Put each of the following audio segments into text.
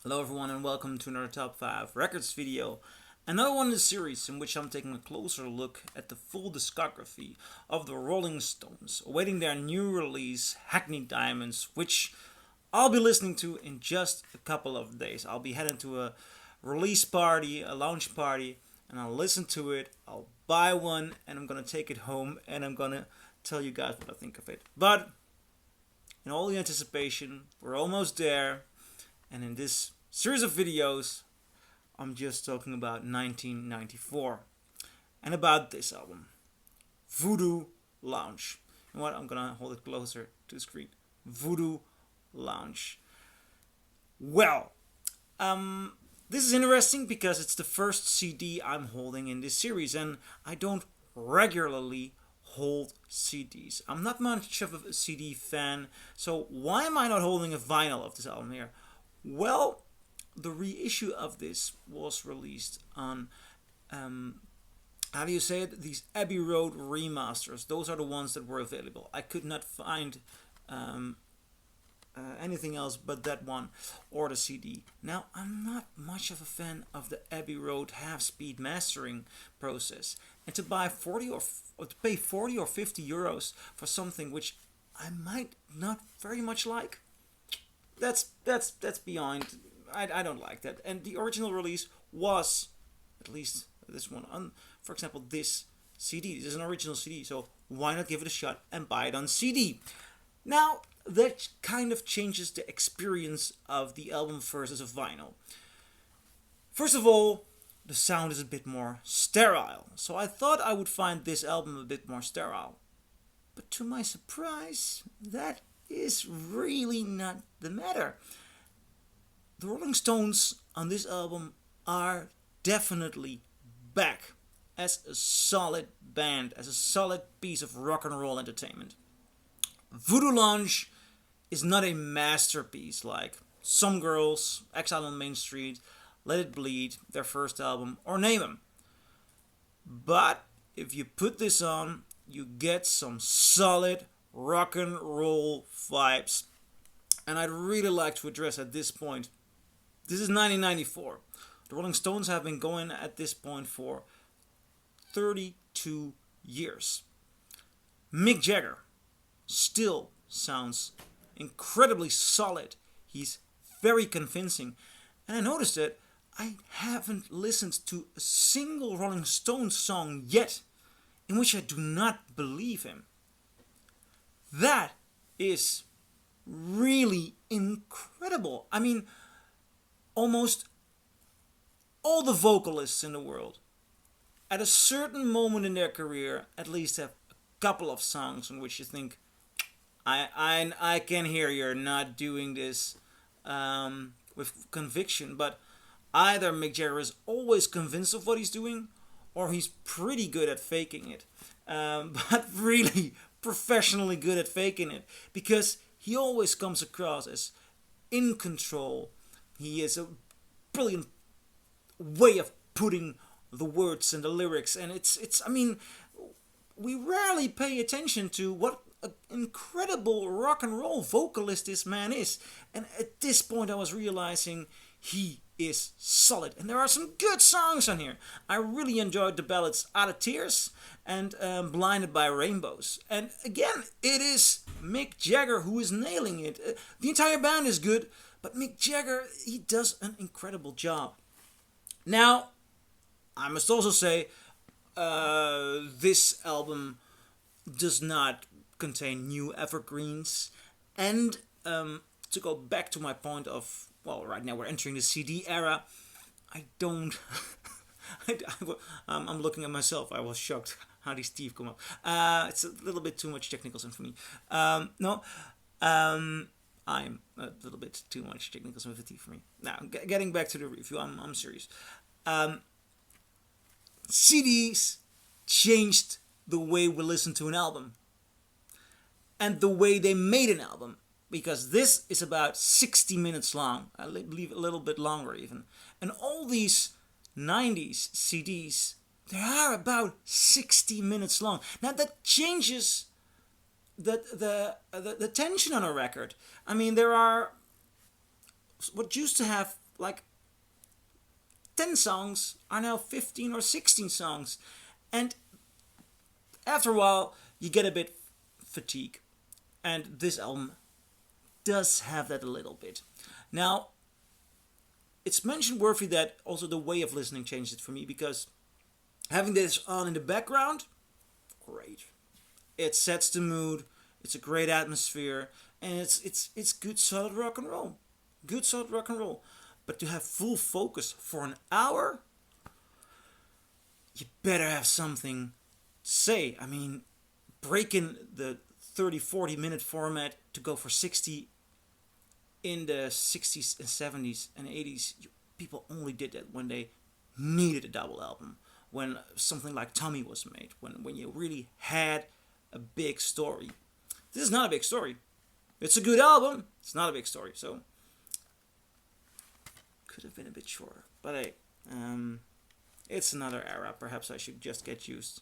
Hello everyone and welcome to another Top 5 Records video. Another one in the series in which I'm taking a closer look at the full discography of the Rolling Stones, awaiting their new release, Hackney Diamonds, which I'll be listening to in just a couple of days. I'll be heading to a release party, a launch party, and I'll listen to it, I'll buy one, and I'm gonna take it home and I'm gonna tell you guys what I think of it. But in all the anticipation, we're almost there, and in this series of videos, I'm just talking about 1994 and about this album, Voodoo Lounge. You know what? I'm gonna hold it closer to the screen. Voodoo Lounge. Well, this is interesting because it's the first CD I'm holding in this series, and I don't regularly hold CDs. I'm not much of a CD fan, so why am I not holding a vinyl of this album here? Well, the reissue of this was released on, how do you say it? These Abbey Road remasters. Those are the ones that were available. I could not find anything else but that one or the CD. Now, I'm not much of a fan of the Abbey Road half-speed mastering process, and to buy 40 or to pay 40 or 50 euros for something which I might not very much like. That's beyond. I don't like that. And the original release was, at least this one, on, for example, this CD. This is an original CD, so why not give it a shot and buy it on CD? Now, that kind of changes the experience of the album versus a vinyl. First of all, the sound is a bit more sterile, so I thought I would find this album a bit more sterile. But to my surprise, that is really not the matter. The Rolling Stones on this album are definitely back as a solid band, as a solid piece of rock and roll entertainment. Voodoo Lounge is not a masterpiece like Some Girls, Exile on Main Street, Let It Bleed, their first album, or Name 'Em. But if you put this on, you get some solid rock and roll vibes. And I'd really like to address at this point, this is 1994. The Rolling Stones have been going at this point for 32 years. Mick Jagger still sounds incredibly solid. He's very convincing. And I noticed that I haven't listened to a single Rolling Stones song yet in which I do not believe him. That is really incredible. I mean, almost all the vocalists in the world, at a certain moment in their career, at least have a couple of songs in which you think, I can hear you're not doing this with conviction, but either Mick Jagger is always convinced of what he's doing, or he's pretty good at faking it. But really professionally good at faking it, because he always comes across as in control. He is a brilliant way of putting the words and the lyrics, and it's I mean, we rarely pay attention to what an incredible rock and roll vocalist this man is. And at this point I was realizing he is solid, and there are some good songs on here. I really enjoyed the ballads Out of Tears and Blinded by Rainbows. And again, it is Mick Jagger who is nailing it. The entire band is good, but Mick Jagger, he does an incredible job. Now, I must also say, this album does not contain new evergreens. And to go back to my point of, well, right now we're entering the CD era, I don't... I'm looking at myself. I was shocked how these teeth come up. It's a little bit too much technical stuff for me. I'm a little bit too much technical sensitivity for me. Now, getting back to the review, I'm serious. CDs changed the way we listen to an album and the way they made an album, because this is about 60 minutes long. I believe a little bit longer even. And all these 90s CDs, they are about 60 minutes long. Now that changes the tension on a record. I mean, there are what used to have like 10 songs are now 15 or 16 songs. And after a while, you get a bit fatigued. And this album does have that a little bit. Now, it's mention worthy that also the way of listening changed it for me, because having this on in the background, great. It sets the mood. It's a great atmosphere, and it's good solid rock and roll. Good solid rock and roll. But to have full focus for an hour, you better have something to say. I mean, breaking the 30-40 minute format to go for 60 in the 60s and 70s and 80s, people only did that when they needed a double album. When something like Tommy was made. When you really had a big story. This is not a big story. It's a good album. It's not a big story. So, could have been a bit shorter. But hey, it's another era. Perhaps I should just get used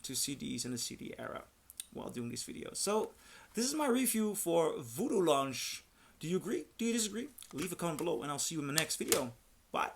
to CDs in the CD era while doing these videos. So, this is my review for Voodoo Lounge. Do you agree? Do you disagree? Leave a comment below and I'll see you in my next video. Bye.